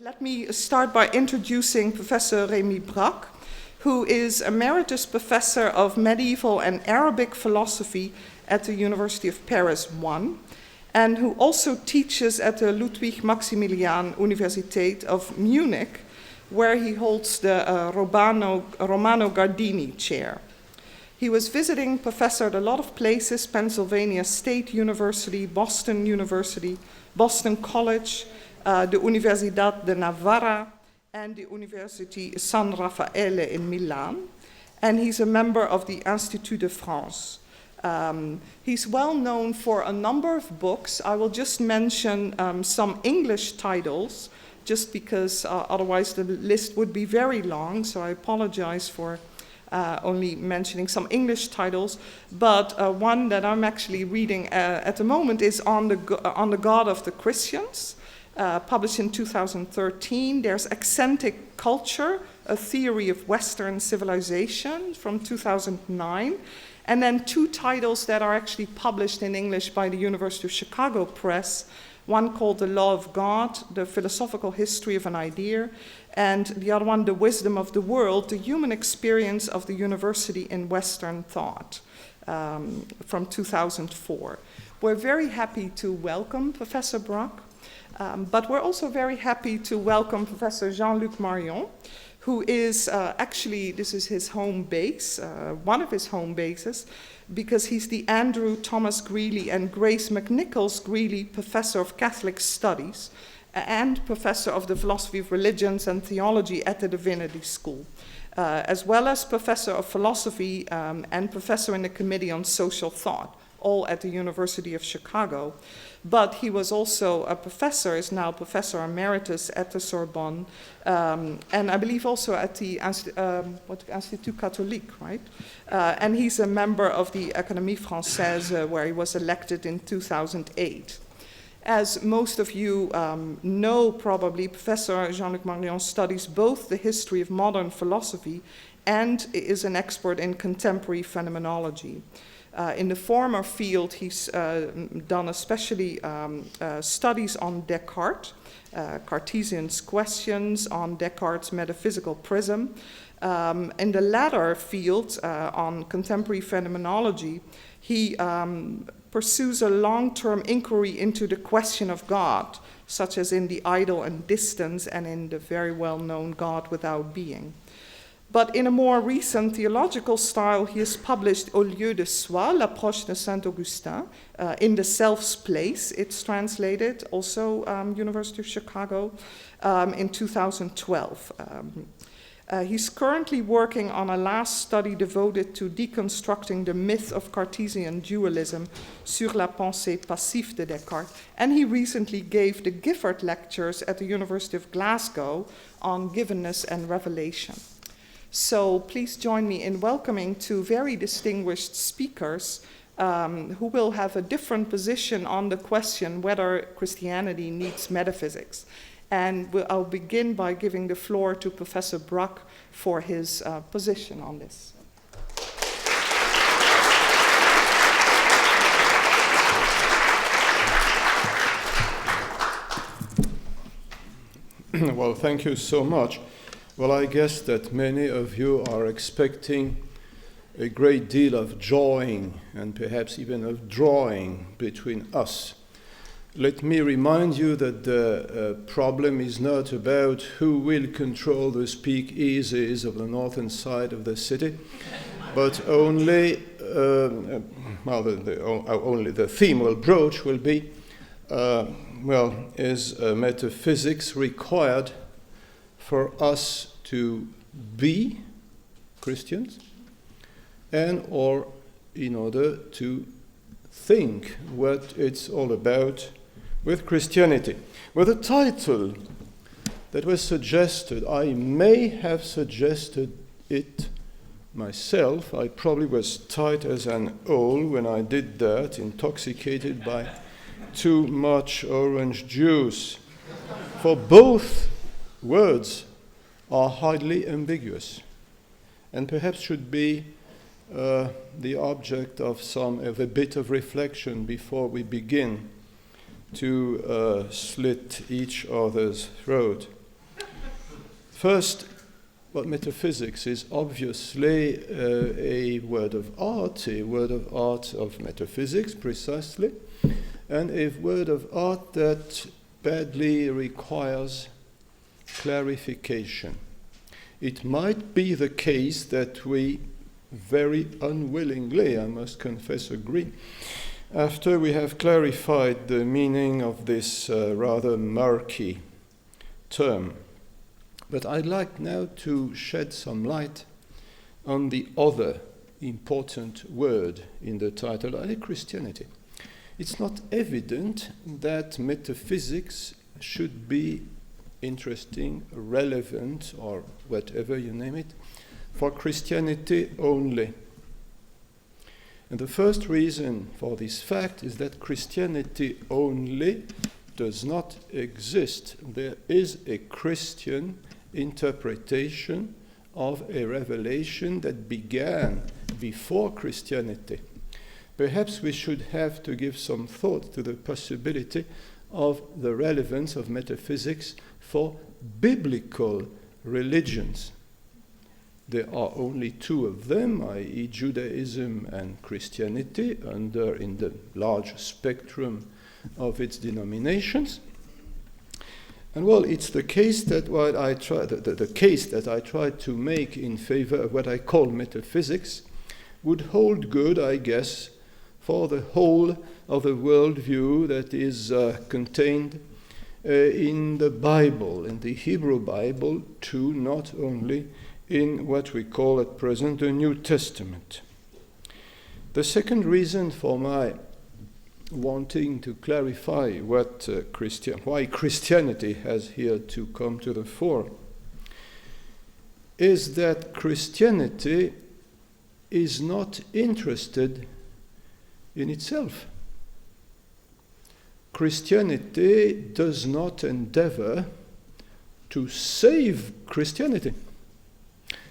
Let me start by introducing Professor Rémi Brague, who is Emeritus Professor of Medieval and Arabic Philosophy at the University of Paris I, and who also teaches at the Ludwig Maximillian Universiteit of Munich, where he holds the Romano Guardini chair. He was visiting professor at a lot of places: Pennsylvania State University, Boston College, the Universidad de Navarra, and the University San Raffaele in Milan. And he's a member of the Institut de France. He's well known for a number of books. I will just mention some English titles, just because otherwise the list would be very long, so I apologize for only mentioning some English titles. But one that I'm actually reading at the moment is on the God of the Christians, published in 2013. There's Eccentric Culture, a Theory of Western Civilization, from 2009. And then two titles that are actually published in English by the University of Chicago Press, one called The Law of God, The Philosophical History of an Idea, and the other one, The Wisdom of the World, The Human Experience of the University in Western Thought, from 2004. We're very happy to welcome Professor Brague, but we're also very happy to welcome Professor Jean-Luc Marion, who is actually, this is his home base, one of his home bases, because he's the Andrew Thomas Greeley and Grace McNichols Greeley Professor of Catholic Studies and Professor of the Philosophy of Religions and Theology at the Divinity School, as well as Professor of Philosophy and Professor in the Committee on Social Thought, all at the University of Chicago. But he was also a professor, is now Professor Emeritus at the Sorbonne, and I believe also at the Institut Catholique, right? And he's a member of the Académie Française, where he was elected in 2008. As most of you know probably, Professor Jean-Luc Marion studies both the history of modern philosophy and is an expert in contemporary phenomenology. In the former field, he's done especially studies on Descartes, Cartesian's questions on Descartes' metaphysical prism. In the latter field, on contemporary phenomenology, he pursues a long-term inquiry into the question of God, such as in The Idol and Distance and in the very well-known God Without Being. But in a more recent theological style, he has published Au lieu de soi, l'approche de Saint Augustin, In the Self's Place, it's translated, also University of Chicago, in 2012. He's currently working on a last study devoted to deconstructing the myth of Cartesian dualism sur la pensée passive de Descartes, and he recently gave the Gifford Lectures at the University of Glasgow on givenness and revelation. So please join me in welcoming two very distinguished speakers who will have a different position on the question whether Christianity needs metaphysics. And I'll begin by giving the floor to Professor Brague for his position on this. Well, thank you so much. Well, I guess that many of you are expecting a great deal of joining and perhaps even of drawing between us. Let me remind you that the problem is not about who will control the speakeasies of the northern side of the city, but only, only the theme we'll broach will be, is metaphysics required for us to be Christians and or in order to think what it's all about with Christianity. With a title that was suggested, I may have suggested it myself. I probably was tight as an owl when I did that, intoxicated by too much orange juice. For both words are highly ambiguous and perhaps should be the object of a bit of reflection before we begin to slit each other's throat. First, well, metaphysics is obviously a word of art of metaphysics, precisely, and a word of art that badly requires clarification. It might be the case that we very unwillingly, I must confess, agree, after we have clarified the meaning of this rather murky term. But I'd like now to shed some light on the other important word in the title, Christianity. It's not evident that metaphysics should be interesting, relevant, or whatever you name it, for Christianity only. And the first reason for this fact is that Christianity only does not exist. There is a Christian interpretation of a revelation that began before Christianity. Perhaps we should have to give some thought to the possibility of the relevance of metaphysics for biblical religions. There are only two of them, i.e. Judaism and Christianity, in the large spectrum of its denominations. And well, it's the case that the case that I tried to make in favor of what I call metaphysics would hold good, I guess, for the whole of the worldview that is contained in the Bible, in the Hebrew Bible, too, not only in what we call at present the New Testament. The second reason for my wanting to clarify why Christianity has here to come to the fore is that Christianity is not interested in itself. Christianity does not endeavor to save Christianity.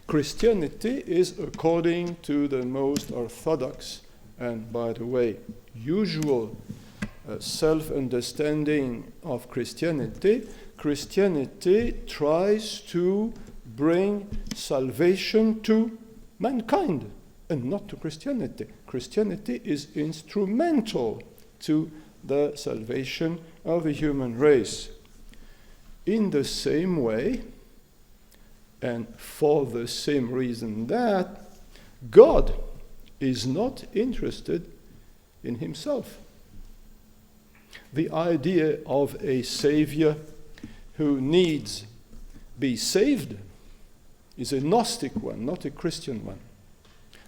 Christianity is, according to the most orthodox and, by the way, usual self-understanding of Christianity, Christianity tries to bring salvation to mankind and not to Christianity. Christianity is instrumental to the salvation of the human race. In the same way, and for the same reason that God is not interested in himself. The idea of a Savior who needs be saved is a Gnostic one, not a Christian one.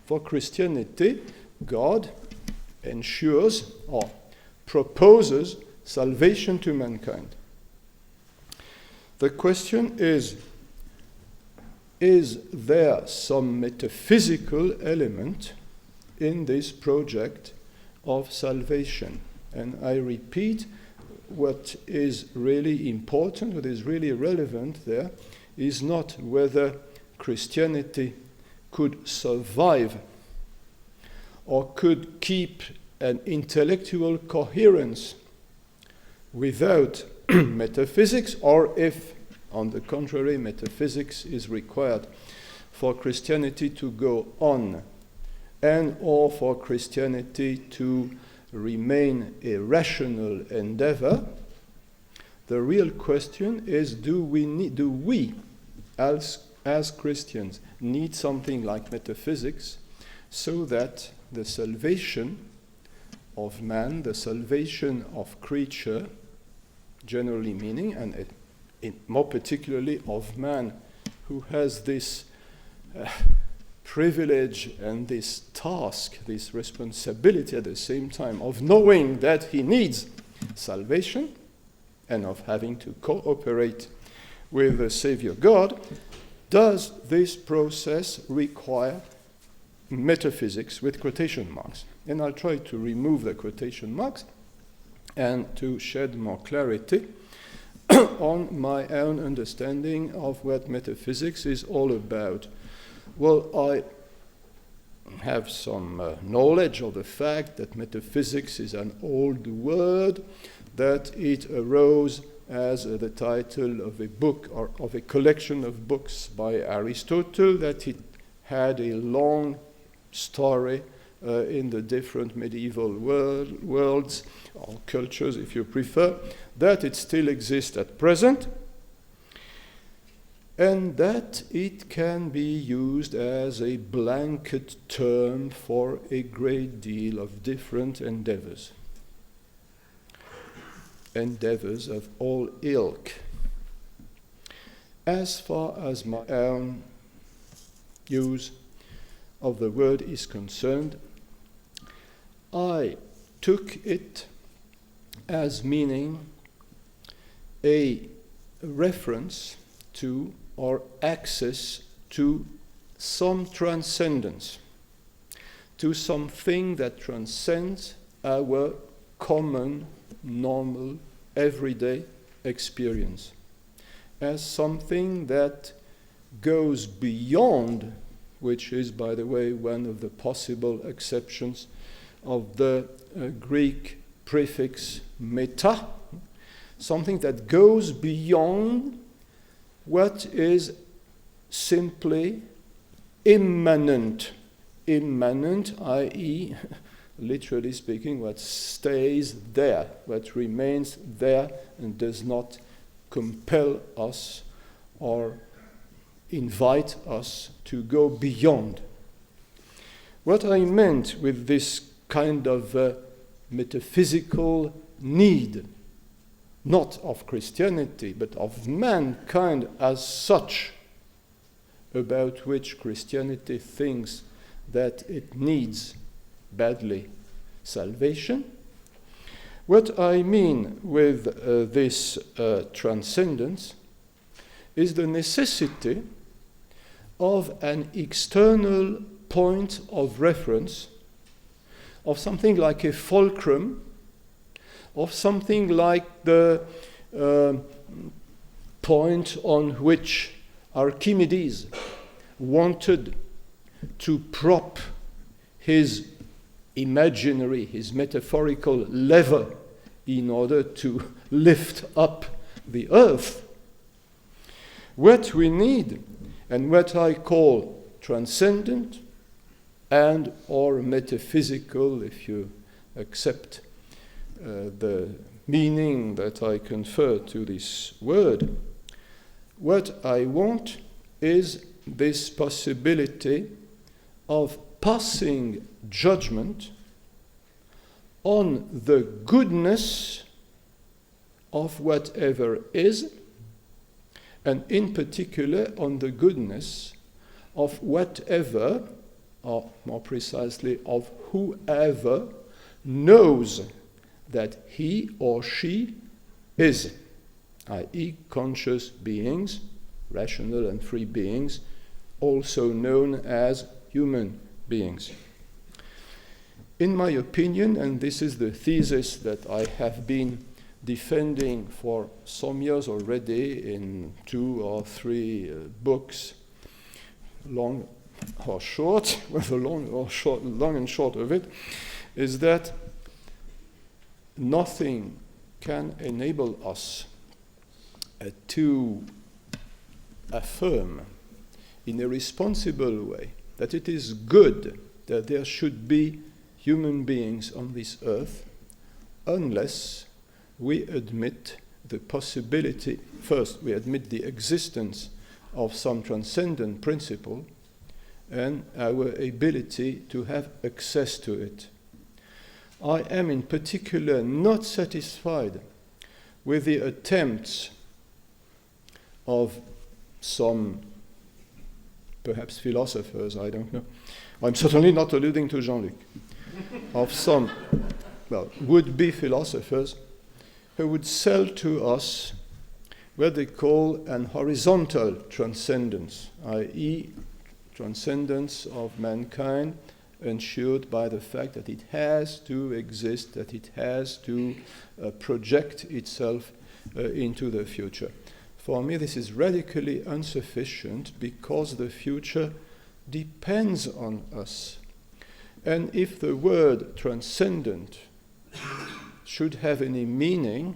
For Christianity, God ensures or proposes salvation to mankind. The question is there some metaphysical element in this project of salvation? And I repeat, what is really important, what is really relevant there, is not whether Christianity could survive or could keep an intellectual coherence without metaphysics, or if, on the contrary, metaphysics is required for Christianity to go on and or for Christianity to remain a rational endeavor. The real question is, do we as Christians need something like metaphysics so that the salvation of man, the salvation of creature, generally meaning, and more particularly of man who has this privilege and this task, this responsibility at the same time of knowing that he needs salvation and of having to cooperate with the Savior God, does this process require metaphysics with quotation marks? And I'll try to remove the quotation marks and to shed more clarity on my own understanding of what metaphysics is all about. Well, I have some knowledge of the fact that metaphysics is an old word, that it arose as the title of a book or of a collection of books by Aristotle, that it had a long story in the different medieval worlds, or cultures if you prefer, that it still exists at present, and that it can be used as a blanket term for a great deal of different endeavors of all ilk. As far as my own use of the word is concerned, I took it as meaning a reference to or access to some transcendence, to something that transcends our common, normal, everyday experience, as something that goes beyond, which is, by the way, one of the possible exceptions of the Greek prefix meta, something that goes beyond what is simply immanent, i.e., literally speaking, what stays there, what remains there and does not compel us or invite us to go beyond. What I meant with this kind of metaphysical need, not of Christianity, but of mankind as such, about which Christianity thinks that it needs badly salvation. What I mean with this transcendence is the necessity of an external point of reference, of something like a fulcrum, of something like the point on which Archimedes wanted to prop his imaginary, his metaphorical lever in order to lift up the earth. What we need, and what I call transcendent and or metaphysical, if you accept the meaning that I confer to this word, what I want is this possibility of passing judgment on the goodness of whatever is, and in particular on the goodness of whatever, or more precisely of whoever, knows that he or she is, i.e. conscious beings, rational and free beings, also known as human beings. In my opinion, and this is the thesis that I have been defending for some years already in 2 or 3 books, long or short, whether long or short, long and short of it, is that nothing can enable us to affirm in a responsible way that it is good that there should be human beings on this earth unless we admit the possibility, first we admit the existence of some transcendent principle and our ability to have access to it. I am in particular not satisfied with the attempts of some, perhaps philosophers, I don't know. I'm certainly not alluding to Jean-Luc. Of some, would-be philosophers who would sell to us what they call an horizontal transcendence, i.e. transcendence of mankind ensured by the fact that it has to exist, that it has to project itself into the future. For me, this is radically insufficient because the future depends on us. And if the word transcendent should have any meaning,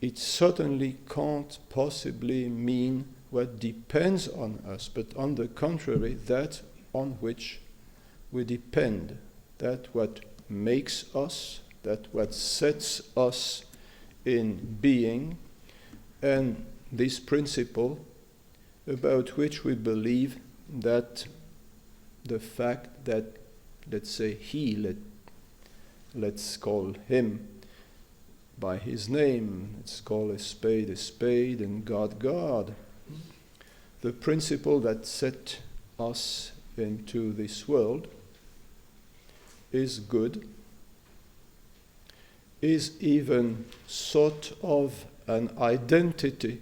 it certainly can't possibly mean what depends on us, but on the contrary, that on which we depend, that what makes us, that what sets us in being, and this principle about which we believe that the fact that, let's say, let's call him by his name, let's call a spade, and God. The principle that set us into this world is good, is even sort of an identity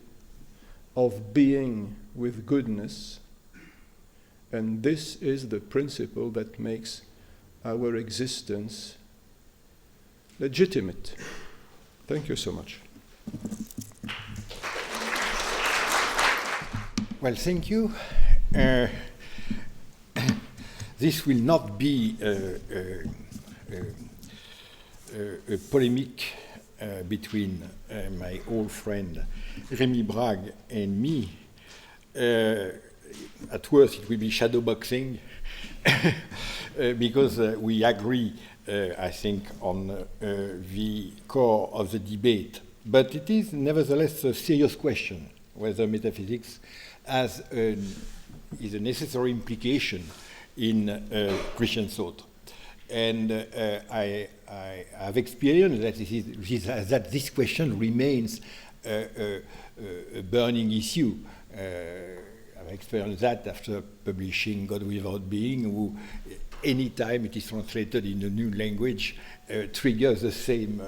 of being with goodness, and this is the principle that makes our existence legitimate. Thank you so much. Well, thank you. This will not be a polemic between my old friend Rémi Brague and me. At worst, it will be shadowboxing because we agree, I think, on the core of the debate. But it is nevertheless a serious question whether metaphysics is a necessary implication in Christian thought. And I have experienced that this question remains a burning issue. I've experienced that after publishing God Without Being, who anytime it is translated in a new language triggers the same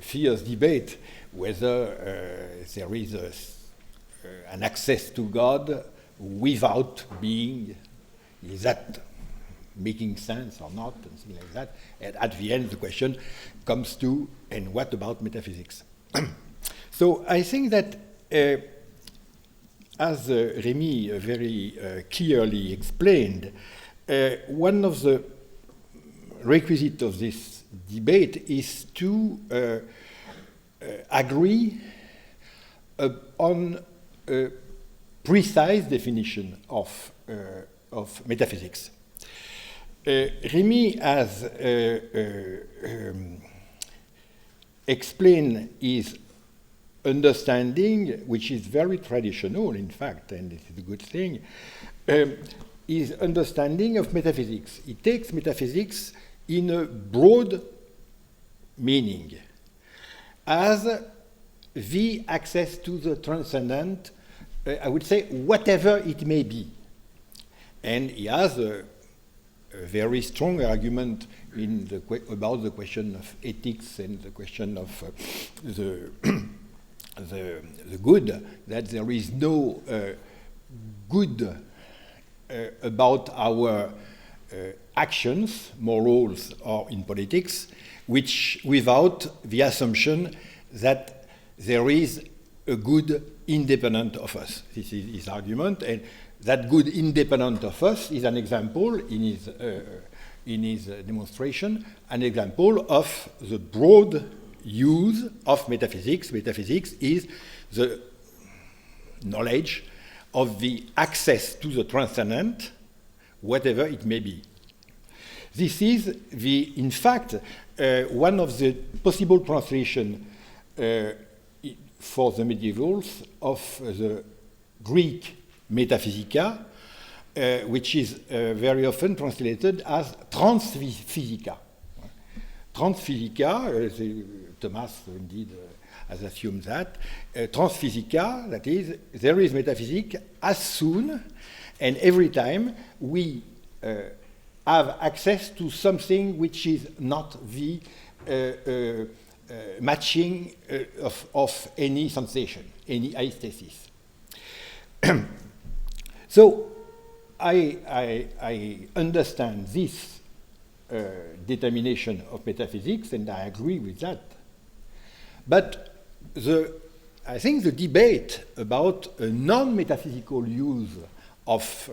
fierce debate whether there is an access to God without being. Is that making sense or not, and things like that. And at the end, the question comes to, and what about metaphysics? So I think that, as Rémi very clearly explained, one of the requisites of this debate is to agree on a precise definition of metaphysics. Rémi has explained his understanding, which is very traditional, in fact, and this is a good thing, his understanding of metaphysics. He takes metaphysics in a broad meaning as the access to the transcendent, I would say, whatever it may be. And he has a very strong argument about the question of ethics and the question of the good, that there is no good about our actions, morals, or in politics, which without the assumption that there is a good independent of us. This is his argument, and that good independent of us is an example in his demonstration, an example of the broad use of metaphysics. Metaphysics is the knowledge of the access to the transcendent, whatever it may be. This is in fact, one of the possible translations for the medievals of the Greek metaphysica, which is very often translated as transphysica. Transphysica, Thomas indeed has assumed that. Transphysica, that is, there is metaphysics as soon and every time we have access to something which is not the matching of any sensation, any aesthesis. So I understand this determination of metaphysics, and I agree with that. But I think the debate about a non-metaphysical use of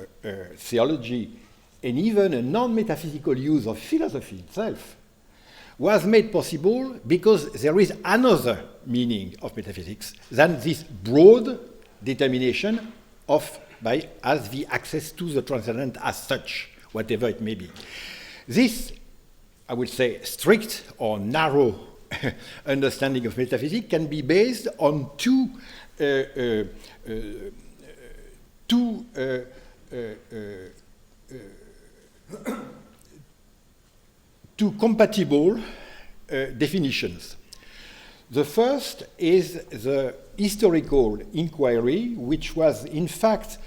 theology and even a non-metaphysical use of philosophy itself was made possible because there is another meaning of metaphysics than this broad determination of as the access to the transcendent as such, whatever it may be. This, I would say, strict or narrow understanding of metaphysics can be based on two compatible definitions. The first is the historical inquiry, which was in fact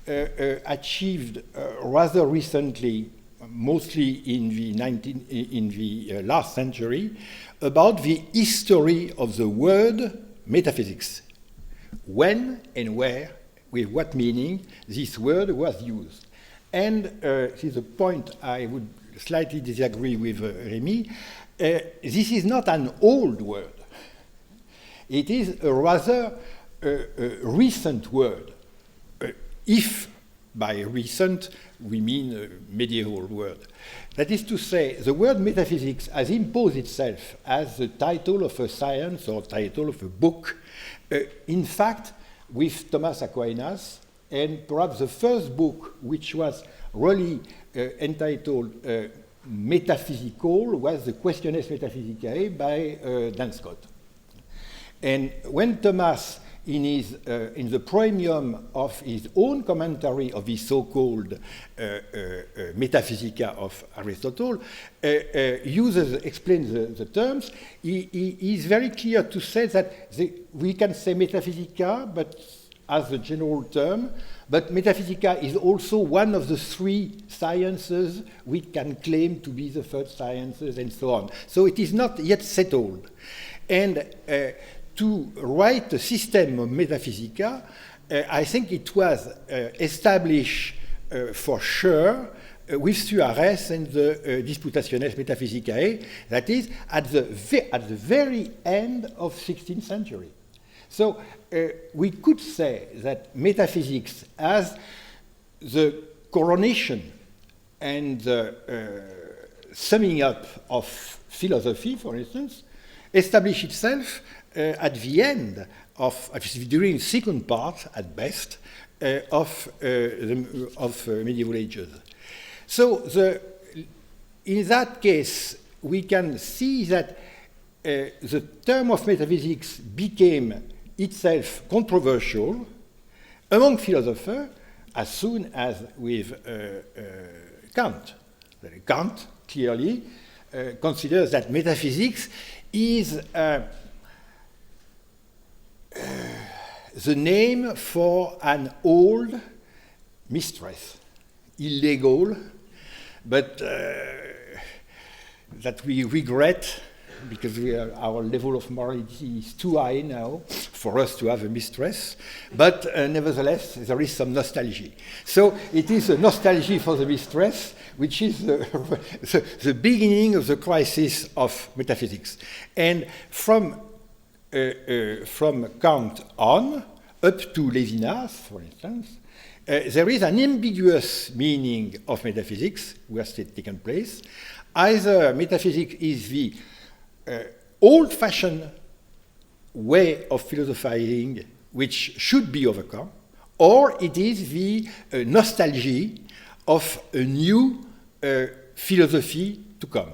achieved rather recently, mostly in the last century, about the history of the word metaphysics. When and where, with what meaning this word was used. And this is a point I would slightly disagree with Rémi. This is not an old word. It is a rather recent word. If by recent we mean a medieval word. That is to say, the word metaphysics has imposed itself as the title of a science or title of a book. In fact, with Thomas Aquinas, and perhaps the first book which was really entitled Metaphysical was the Questiones Metaphysicae by Dan Scott. And when Thomas, in the premium of his own commentary of the so-called Metaphysica of Aristotle, explains the terms, he is very clear to say that we can say Metaphysica, but as a general term, but Metaphysica is also one of the three sciences we can claim to be the first sciences, and so on. So it is not yet settled. And to write a system of Metaphysica, I think it was established for sure with Suarez and the Disputationes Metaphysicae, that is, at the very end of 16th century. So we could say that metaphysics, as the coronation and the summing up of philosophy, for instance, established itself at the end of, during the second part, at best, of medieval ages. So in that case, we can see that the term of metaphysics became itself controversial among philosophers as soon as with Kant. Kant clearly considers that metaphysics is the name for an old mistress, illegal, but that we regret because our level of morality is too high now for us to have a mistress, but nevertheless there is some nostalgia. So it is a nostalgia for the mistress, which is the beginning of the crisis of metaphysics. And from Kant on, up to Levinas, for instance, there is an ambiguous meaning of metaphysics which has taken place. Either metaphysics is the old-fashioned way of philosophizing which should be overcome, or it is the nostalgia of a new philosophy to come.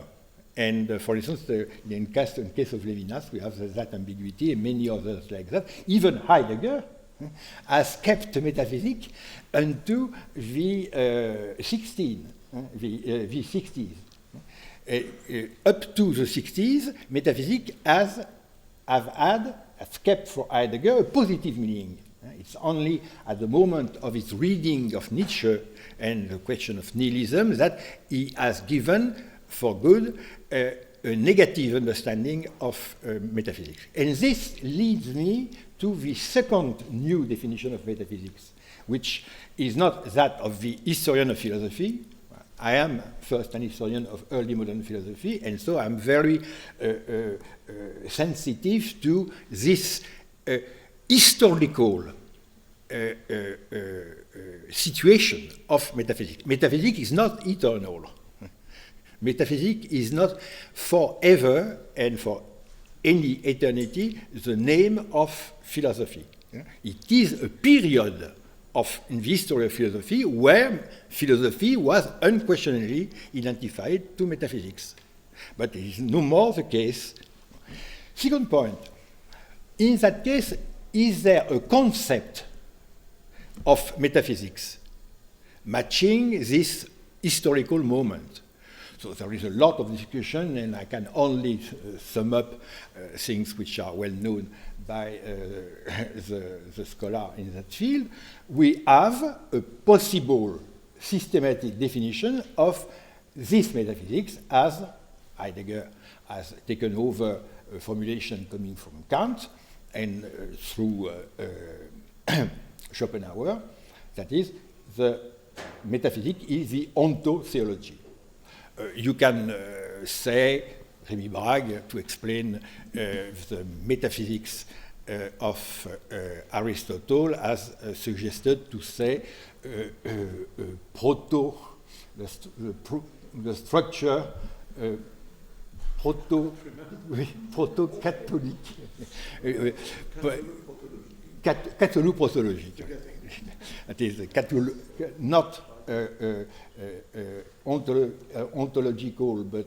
And for instance, in case of Levinas, we have that ambiguity, and many others like that. Even Heidegger has kept metaphysics until the 60s. Up to the 60s, metaphysics has kept for Heidegger a positive meaning. It's only at the moment of his reading of Nietzsche and the question of nihilism that he has given for good a negative understanding of metaphysics. And this leads me to the second new definition of metaphysics, which is not that of the historian of philosophy. I am first an historian of early modern philosophy, and so I'm very sensitive to this historical situation of metaphysics. Metaphysics is not eternal. Metaphysics is not forever and for any eternity the name of philosophy. It is a period in the history of philosophy where philosophy was unquestionably identified to metaphysics. But it is no more the case. Second point, in that case, is there a concept of metaphysics matching this historical moment? So there is a lot of discussion, and I can only sum up things which are well known by the scholar in that field. We have a possible systematic definition of this metaphysics as Heidegger has taken over a formulation coming from Kant and through Schopenhauer, that is, the metaphysics is the ontotheology. You can say, Rémi Brague, to explain the metaphysics of Aristotle, as suggested to say the structure proto-catholique, catholo-protologique. That is not ontological, but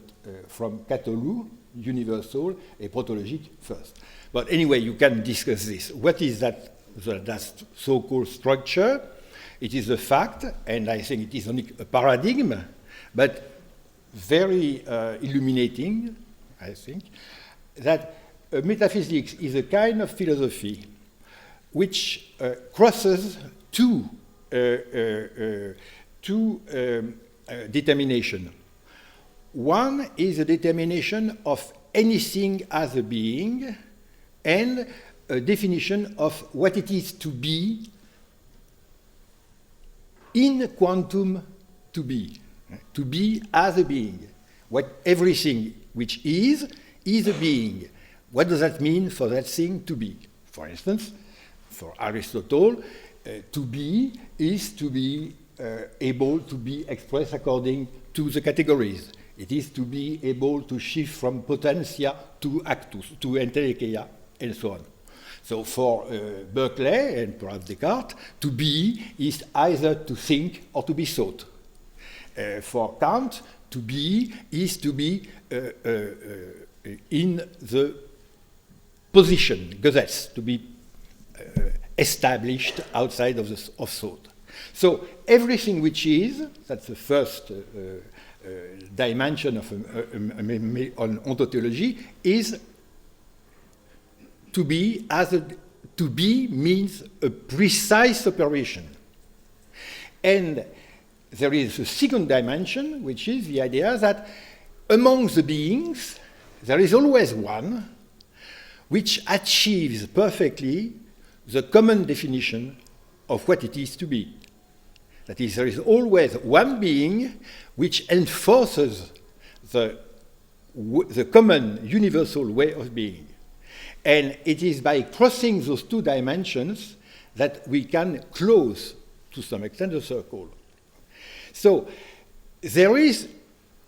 from catholu, universal, and protologic first. But anyway, you can discuss this. What is that so-called structure? It is a fact, and I think it is only a paradigm, but very illuminating, I think, that metaphysics is a kind of philosophy which crosses two determination. One is a determination of anything as a being, and a definition of what it is to be in quantum to be as a being. What everything which is a being. What does that mean for that thing to be? For instance, for Aristotle, to be is to be able to be expressed according to the categories. It is to be able to shift from potentia to actus, to entelecheia, and so on. So for Berkeley and perhaps Descartes, to be is either to think or to be thought. For Kant, to be is to be in the position, Gesetz, to be established outside of thought. So everything which is, that's the first dimension of on ontotheology, is to be to be means a precise operation. And there is a second dimension, which is the idea that among the beings, there is always one which achieves perfectly the common definition of what it is to be. That is, there is always one being which enforces the common universal way of being. And it is by crossing those two dimensions that we can close, to some extent, the circle. So there is,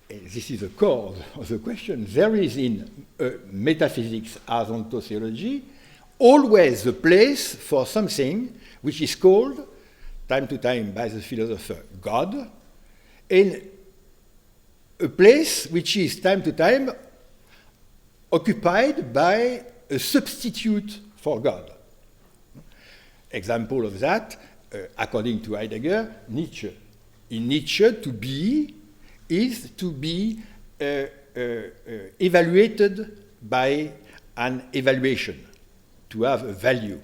this is the core of the question, there is in metaphysics as ontotheology always a place for something which is called, time to time by the philosopher, God, and a place which is, time to time, occupied by a substitute for God. Example of that, according to Heidegger, Nietzsche. In Nietzsche, to be is to be evaluated by an evaluation, to have a value.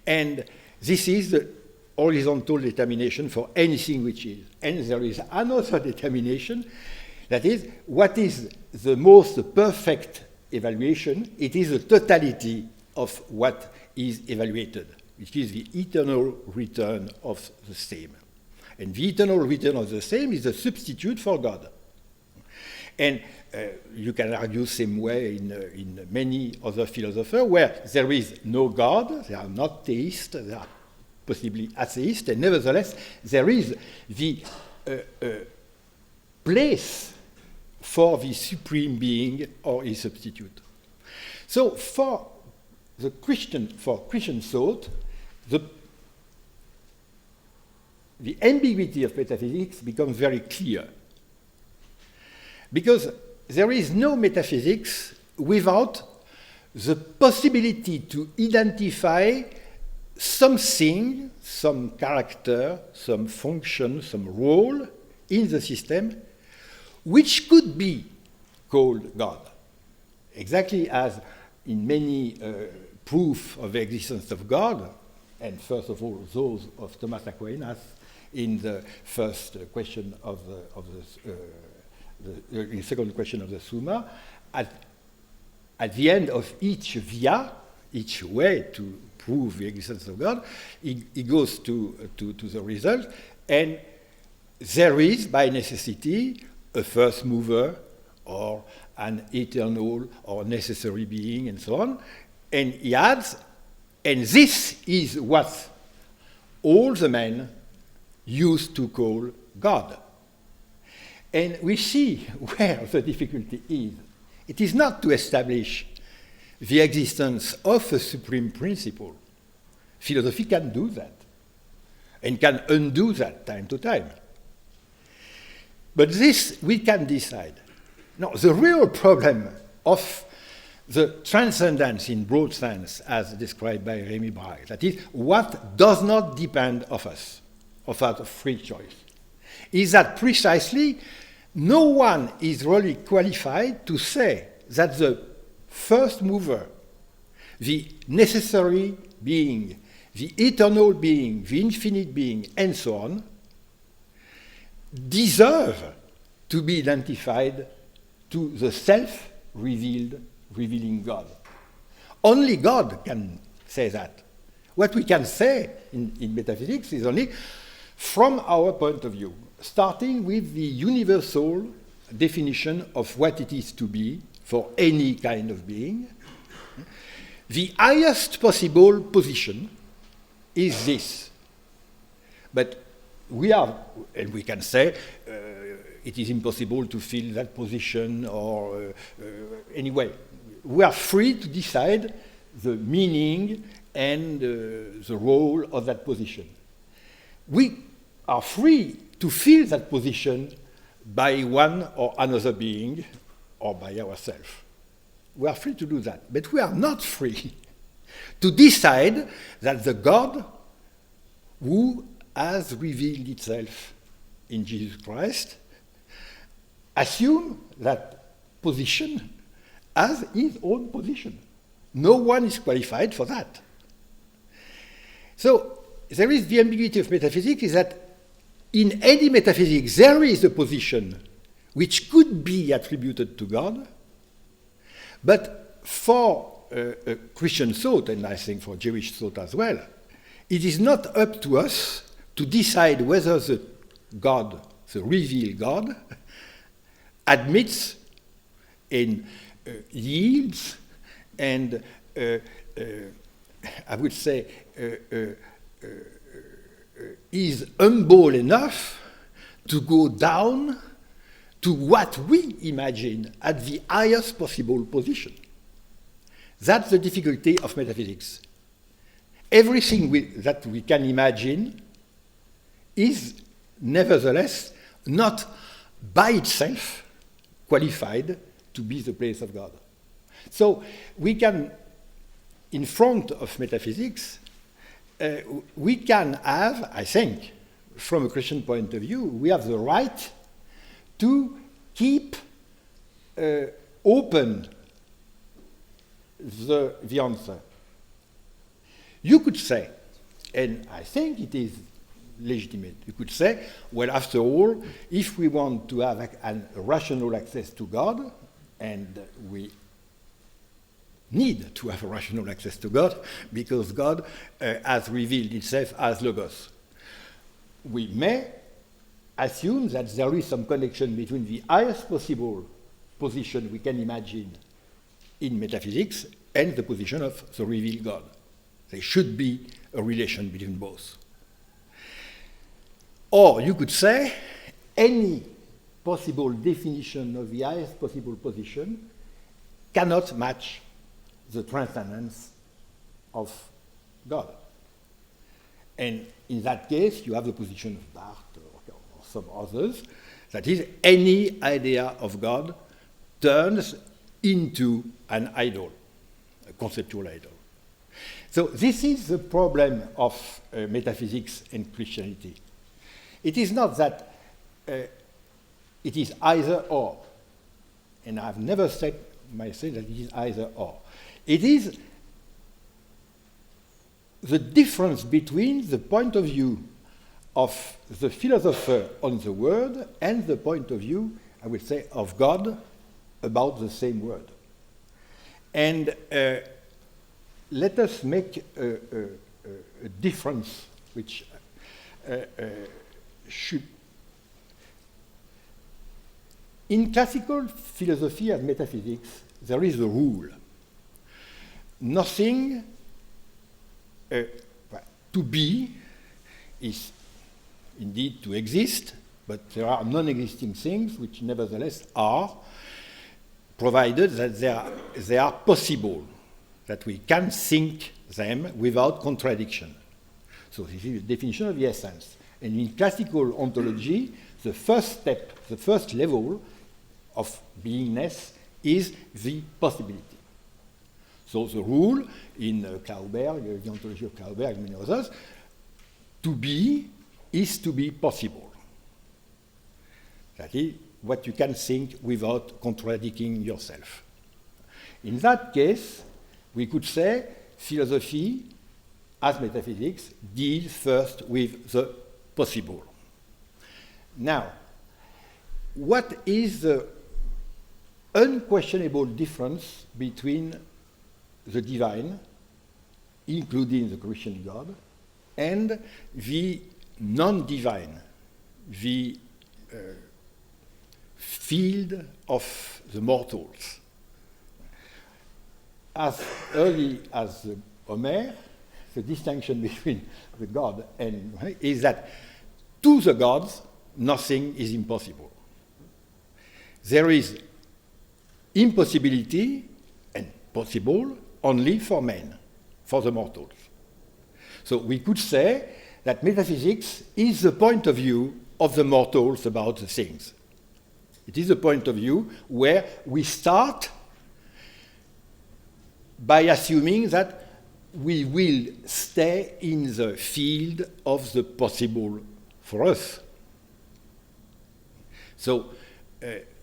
And this is the horizontal determination for anything which is. And there is another determination, that is, what is the most perfect evaluation? It is the totality of what is evaluated, which is the eternal return of the same. And the eternal return of the same is a substitute for God. And you can argue same way in many other philosophers where there is no God, they are not theists, they are possibly atheists, and nevertheless there is the place for the supreme being or his substitute. So for Christian thought, the ambiguity of metaphysics becomes very clear. Because there is no metaphysics without the possibility to identify something, some character, some function, some role in the system, which could be called God. Exactly as in many proof of the existence of God, and first of all those of Thomas Aquinas in the first question of the second question of the Summa, at the end of each via, each way to prove the existence of God, he goes to the result, and there is, by necessity, a first mover, or an eternal or necessary being, and so on. And he adds, and this is what all the men used to call God. And we see where the difficulty is. It is not to establish the existence of a supreme principle. Philosophy can do that, and can undo that time to time. But this we can decide. Now, the real problem of the transcendence in broad sense, as described by Rémi Brague, that is, what does not depend of us, of our free choice, is that precisely no one is really qualified to say that the first mover, the necessary being, the eternal being, the infinite being, and so on, deserve to be identified to the self-revealing God. Only God can say that. What we can say in metaphysics is only from our point of view, starting with the universal definition of what it is to be for any kind of being. The highest possible position is this. But we can say it is impossible to fill that position, or anyway, we are free to decide the meaning and the role of that position. We are free to fill that position by one or another being or by ourselves. We are free to do that, but we are not free to decide that the God who has revealed itself in Jesus Christ assume that position as his own position. No one is qualified for that. So there is the ambiguity of metaphysics, is that in any metaphysics there is a position which could be attributed to God, but for Christian thought, and I think for Jewish thought as well, it is not up to us to decide whether the God, the revealed God, admits and yields and I would say is humble enough to go down to what we imagine at the highest possible position. That's the difficulty of metaphysics. Everything that we can imagine is nevertheless not by itself qualified to be the place of God. So we can, in front of metaphysics, we can have, I think, from a Christian point of view, we have the right to keep open the answer. You could say, and I think it is legitimate, you could say, well, after all, if we want to have a rational access to God, and we need to have a rational access to God, because God has revealed itself as Logos, we may assume that there is some connection between the highest possible position we can imagine in metaphysics and the position of the revealed God. There should be a relation between both. Or you could say any possible definition of the highest possible position cannot match the transcendence of God. And in that case, you have the position of Barthes or some others, that is, any idea of God turns into an idol, a conceptual idol. So this is the problem of metaphysics and Christianity. It is not that it is either or, and I've never said myself that it is either or. It is the difference between the point of view of the philosopher on the word and the point of view, I would say, of God about the same word. And let us make a difference which should... In classical philosophy and metaphysics, there is a rule. Nothing to be is indeed to exist, but there are non-existing things which nevertheless are, provided that they are possible, that we can think them without contradiction. So this is the definition of the essence. And in classical ontology, the first step, the first level of beingness is the possibility. So the rule in Klauberg, the ontology of Klauberg and many others, to be is to be possible. That is what you can think without contradicting yourself. In that case, we could say philosophy, as metaphysics, deals first with the possible. Now, what is the unquestionable difference between the divine, including the Christian God, and the non-divine, the field of the mortals? As early as Homer, the distinction between the God and is that to the gods, nothing is impossible. There is impossibility and possible only for men, for the mortals. So we could say that metaphysics is the point of view of the mortals about the things. It is a point of view where we start by assuming that we will stay in the field of the possible for us. So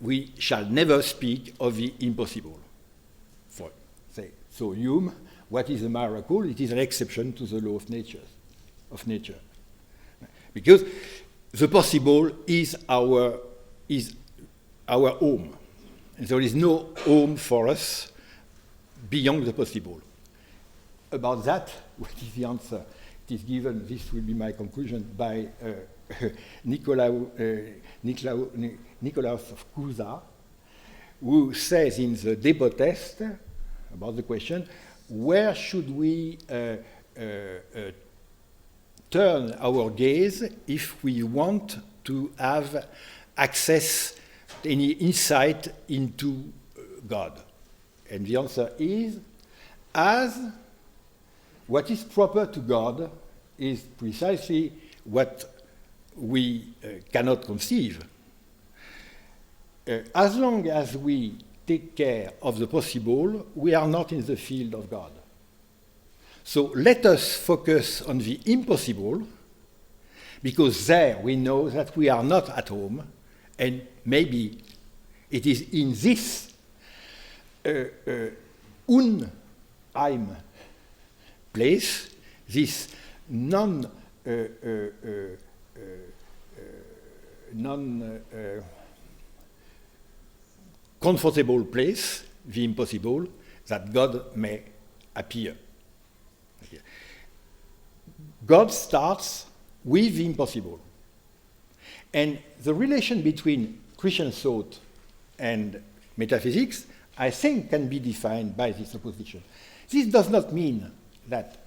we shall never speak of the impossible. For, say, so Hume, what is a miracle? It is an exception to the law of nature. Because the possible is our home. And there is no home for us beyond the possible. About that, what is the answer? It is given, this will be my conclusion, by Nicolaus of Cusa, who says in the depot test about the question, where should we turn our gaze if we want to have access, any insight into God? And the answer is, as what is proper to God is precisely what we cannot conceive. As long as we take care of the possible, we are not in the field of God. So let us focus on the impossible, because there we know that we are not at home, and maybe it is in this Unheim place, this comfortable place, the impossible, that God may appear. God starts with the impossible. And the relation between Christian thought and metaphysics, I think, can be defined by this opposition. This does not mean that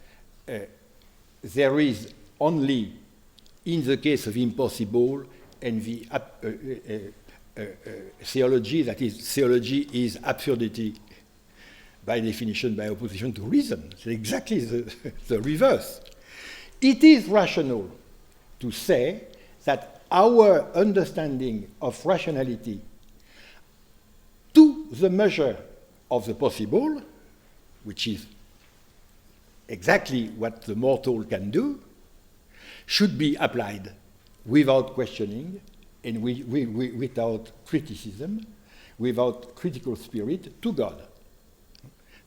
there is only, in the case of impossible and the theology, that is, theology is absurdity by definition, by opposition to reason. It's exactly the reverse. It is rational to say that our understanding of rationality to the measure of the possible, which is exactly what the mortal can do, should be applied without questioning and without criticism, without critical spirit to God.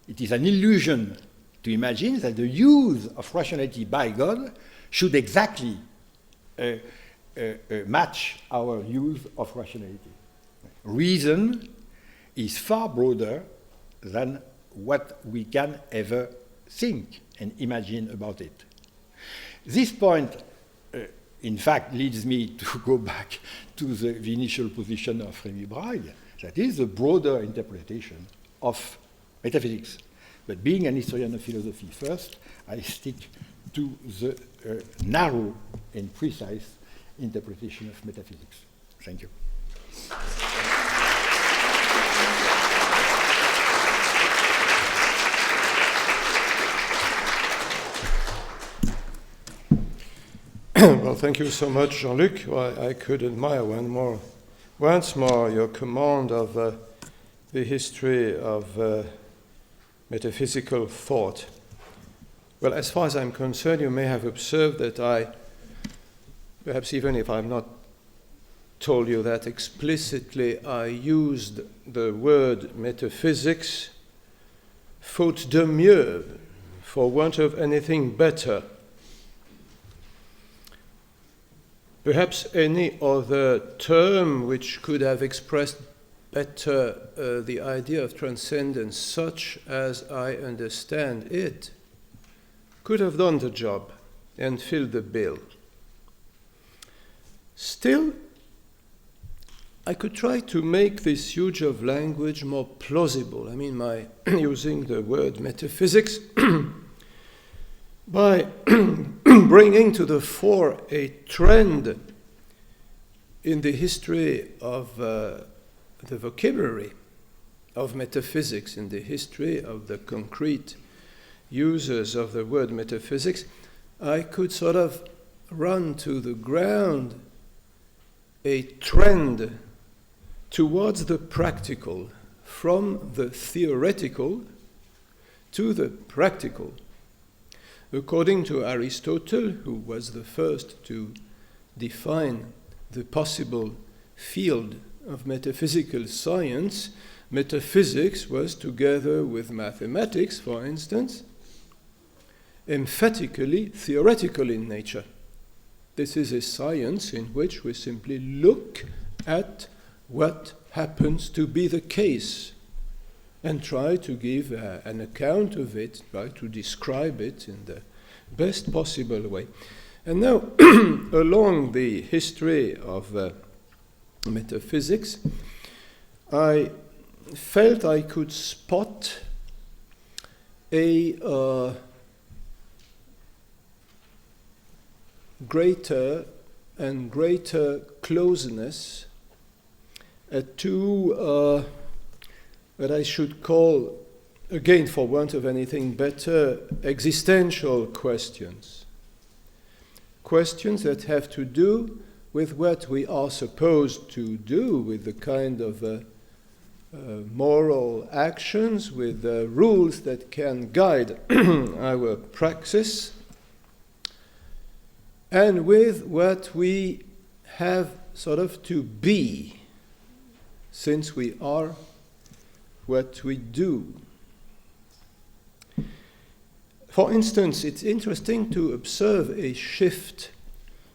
It is an illusion to imagine that the use of rationality by God should exactly match our use of rationality. Reason is far broader than what we can ever think and imagine about it. This point, in fact, leads me to go back to the initial position of Rémi Brague, that is the broader interpretation of metaphysics. But being an historian of philosophy first, I stick to the narrow and precise interpretation of metaphysics. Thank you. Well, thank you so much, Jean-Luc. Well, I could admire once more your command of the history of metaphysical thought. Well, as far as I'm concerned, you may have observed that perhaps even if I've not told you that explicitly, I used the word metaphysics faute de mieux, for want of anything better. Perhaps any other term which could have expressed better the idea of transcendence, such as I understand it, could have done the job and filled the bill. Still, I could try to make this use of language more plausible. I mean, by using the word metaphysics, by bringing to the fore a trend in the history of the vocabulary of metaphysics, in the history of the concrete users of the word metaphysics, I could sort of run to the ground a trend towards the practical, from the theoretical to the practical. According to Aristotle, who was the first to define the possible field of metaphysical science, metaphysics was, together with mathematics, for instance, emphatically theoretical in nature. This is a science in which we simply look at what happens to be the case and try to give an account of it, try to describe it in the best possible way. And now, along the history of metaphysics, I felt I could spot a greater and greater closeness to what I should call, again, for want of anything better, existential questions. Questions that have to do with what we are supposed to do, with the kind of moral actions, with the rules that can guide our praxis, and with what we have sort of to be, since we are what we do. For instance, it's interesting to observe a shift,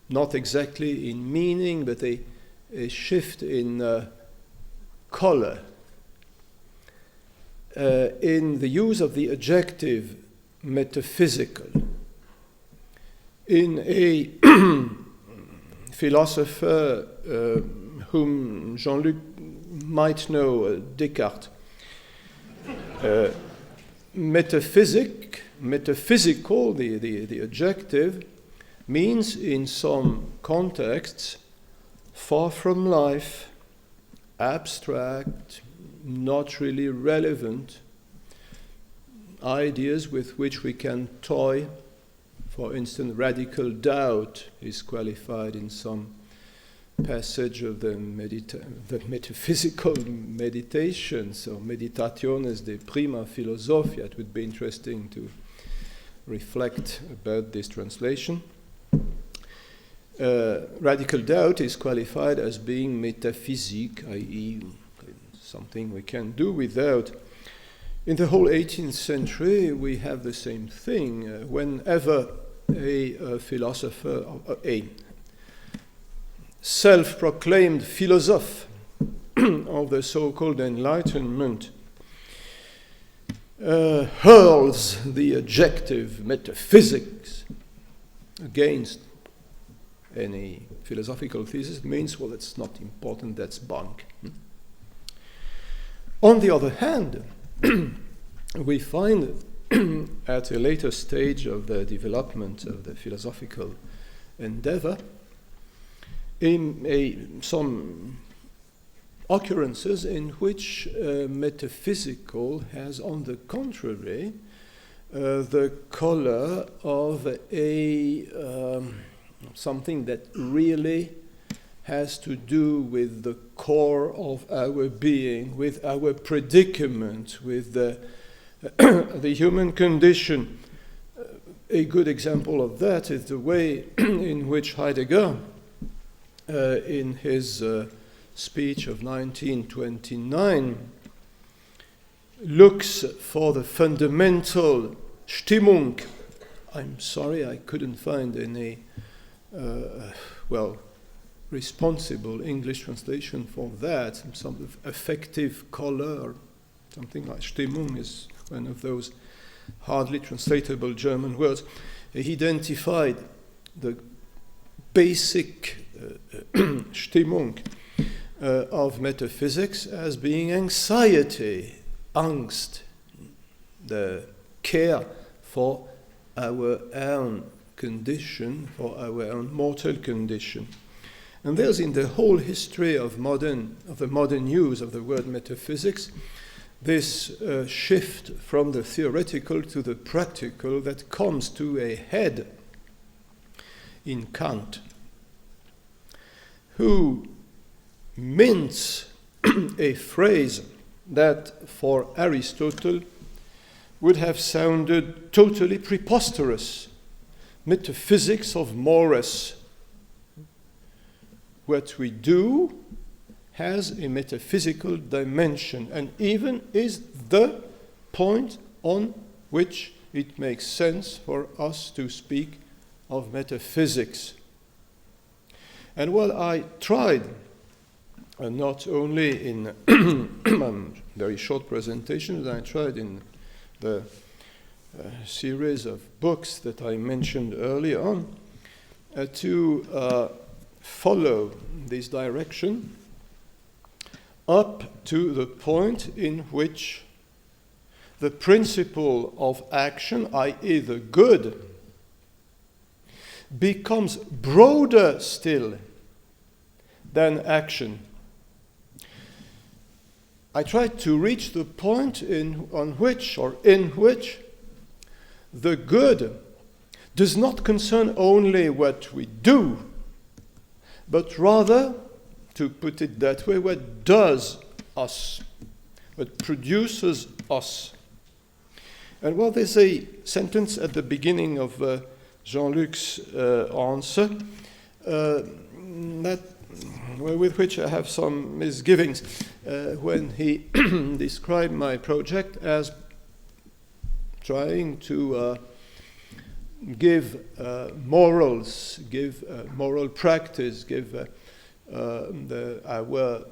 not exactly in meaning, but a shift in color, in the use of the adjective metaphysical. In a philosopher whom Jean-Luc might know, Descartes, metaphysical, the adjective, means in some contexts far from life, abstract, not really relevant ideas with which we can toy. For instance, radical doubt is qualified in some passage of the metaphysical meditations, or meditationes de prima philosophia. It would be interesting to reflect about this translation. Radical doubt is qualified as being metaphysique, i.e. something we can do without. In the whole 18th century, we have the same thing. Whenever a philosopher, a self-proclaimed philosophe of the so-called Enlightenment hurls the adjective metaphysics against any philosophical thesis, it means, well, it's not important, that's bunk. On the other hand, we find at a later stage of the development of the philosophical endeavor some occurrences in which metaphysical has, on the contrary, the color of something that really has to do with the core of our being, with our predicament, with the human condition. A good example of that is the way in which Heidegger, in his speech of 1929, looks for the fundamental Stimmung. I'm sorry, I couldn't find any responsible English translation for that. Some sort of affective color, or something like Stimmung is one of those hardly translatable German words. He identified the basic Stimmung of metaphysics as being anxiety, Angst, the care for our own condition, for our own mortal condition. And there's in the whole history of the modern use of the word metaphysics, this shift from the theoretical to the practical that comes to a head in Kant, who mints a phrase that for Aristotle would have sounded totally preposterous: metaphysics of mores. What we do has a metaphysical dimension, and even is the point on which it makes sense for us to speak of metaphysics. And while I tried, not only in very short presentations, I tried in the series of books that I mentioned earlier on, to follow this direction up to the point in which the principle of action, i.e. the good, becomes broader still than action. I tried to reach the point in which the good does not concern only what we do, but rather, to put it that way, what does us, what produces us. And well, there's a sentence at the beginning of Jean-Luc's answer with which I have some misgivings when he described my project as trying to give morals, give moral practice, give our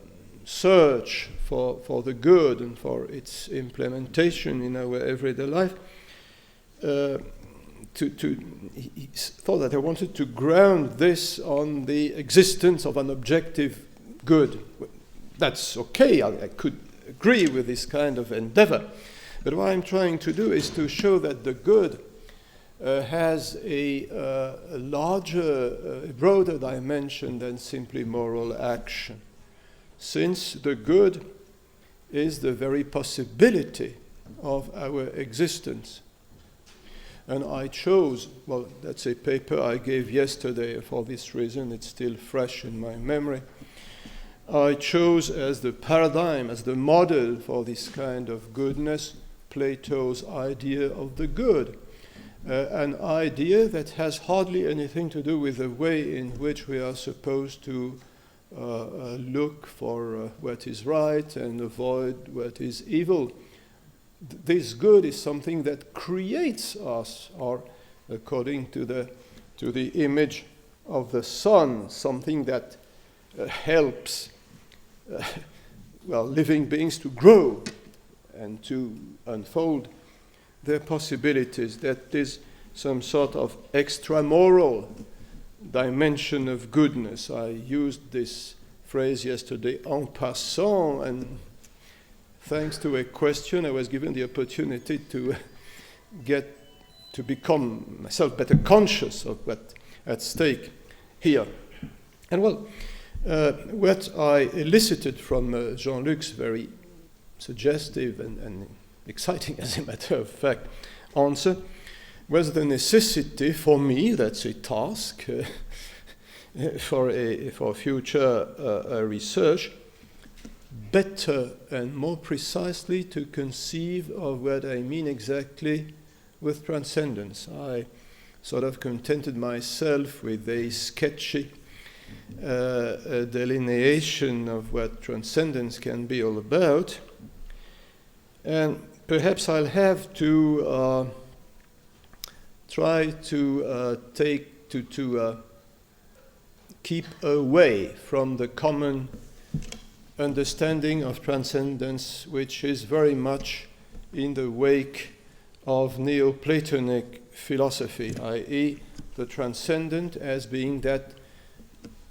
search for the good and for its implementation in our everyday life. He thought that I wanted to ground this on the existence of an objective good. That's okay, I could agree with this kind of endeavor. But what I'm trying to do is to show that the good has a larger, broader dimension than simply moral action. since the good is the very possibility of our existence. And I chose, well, that's a paper I gave yesterday for this reason, it's still fresh in my memory. I chose as the paradigm, as the model for this kind of goodness, Plato's idea of the good. An idea that has hardly anything to do with the way in which we are supposed to look for what is right and avoid what is evil. This good is something that creates us, or according to the image of the sun, something that helps living beings to grow and to unfold their possibilities. That is some sort of extramoral dimension of goodness. I used this phrase yesterday en passant, and thanks to a question, I was given the opportunity to become myself better conscious of what's at stake here. And what I elicited from Jean-Luc's very suggestive and exciting, as a matter of fact, answer was the necessity for me, that's a task for future research, better and more precisely to conceive of what I mean exactly with transcendence. I sort of contented myself with a sketchy delineation of what transcendence can be all about, and perhaps I'll have to try to keep away from the common understanding of transcendence, which is very much in the wake of Neoplatonic philosophy, i.e., the transcendent as being that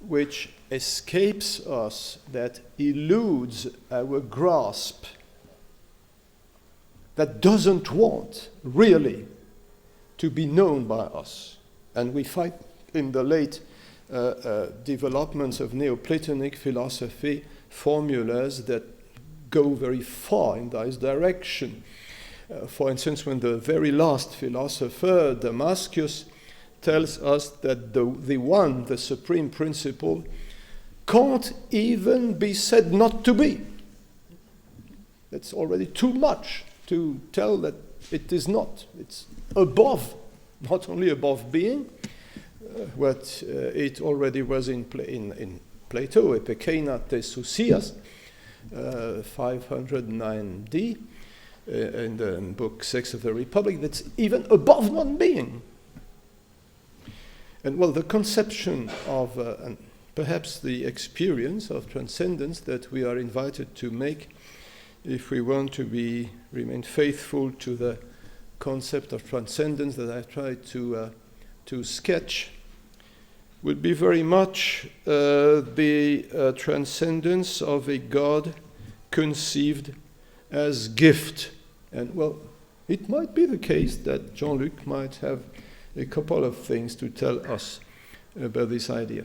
which escapes us, that eludes our grasp, that doesn't want really to be known by us. And we find in the late developments of Neoplatonic philosophy formulas that go very far in this direction. For instance, when the very last philosopher, Damascus, tells us that the supreme principle, can't even be said not to be. That's already too much to tell that it is not. It's above, not only above being, what it already was in Plato, Epikeina te sousias, 509d, in the book 6 of the Republic, that's even above non-being. And the conception of, and perhaps the experience of transcendence that we are invited to make, if we want to remain faithful to the concept of transcendence that I tried to sketch, would be very much the transcendence of a God conceived as gift. And it might be the case that Jean-Luc might have a couple of things to tell us about this idea.